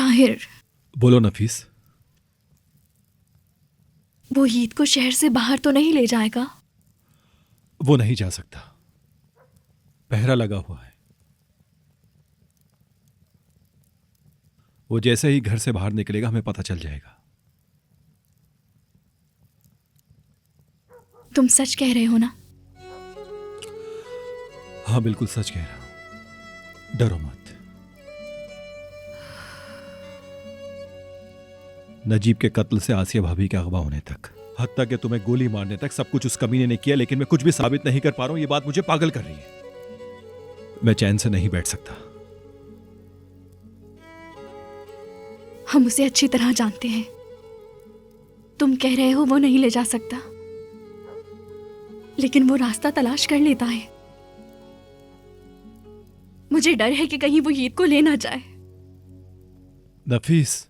ताहिर, बोलो नफीस। वो ईद को शहर से बाहर तो नहीं ले जाएगा? वो नहीं जा सकता, पहरा लगा हुआ है। वो जैसे ही घर से बाहर निकलेगा हमें पता चल जाएगा। तुम सच कह रहे हो ना? हाँ बिल्कुल सच कह रहा हूं, डरो मत। नजीब के कत्ल से आसिया भाभी के अगवा होने तक, हत्ता कि तुम्हें गोली मारने तक सब कुछ उस कमीने ने किया, लेकिन मैं कुछ भी साबित नहीं कर पा रहा हूं। ये बात मुझे पागल कर रही है। मैं चैन से नहीं बैठ सकता। हम उसे अच्छी तरह जानते हैं। तुम कह रहे हो वो नहीं ले जा सकता, लेकिन वो रास्ता तलाश कर लेता है। मुझे डर है कि कहीं वो ईद को ले ना जाए। नफीस,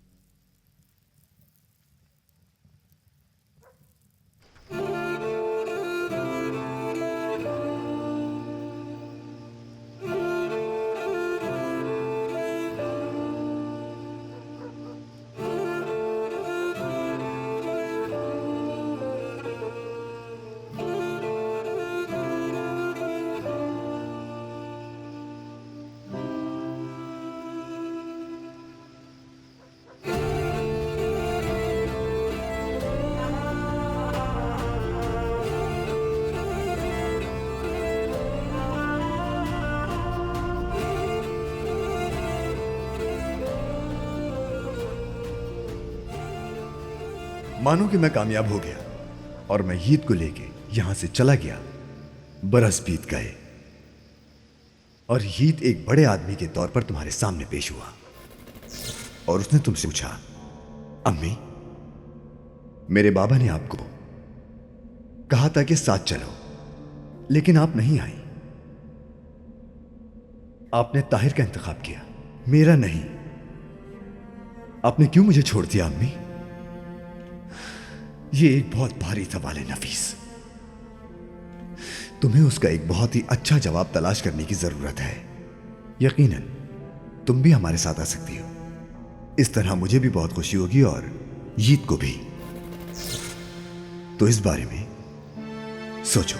मानो कि मैं कामयाब हो गया और मैं ईद को लेके यहां से चला गया। बरस बीत गए और ईद एक बड़े आदमी के तौर पर तुम्हारे सामने पेश हुआ और उसने तुमसे पूछा, अम्मी, मेरे बाबा ने आपको कहा था कि साथ चलो, लेकिन आप नहीं आई। आपने ताहिर का इंतखाब किया, मेरा नहीं। आपने क्यों मुझे छोड़ दिया अम्मी? ये एक बहुत भारी सवाल है नफीस। तुम्हें उसका एक बहुत ही अच्छा जवाब तलाश करने की जरूरत है। यकीनन तुम भी हमारे साथ आ सकती हो। इस तरह मुझे भी बहुत खुशी होगी और ईद को भी। तो इस बारे में सोचो।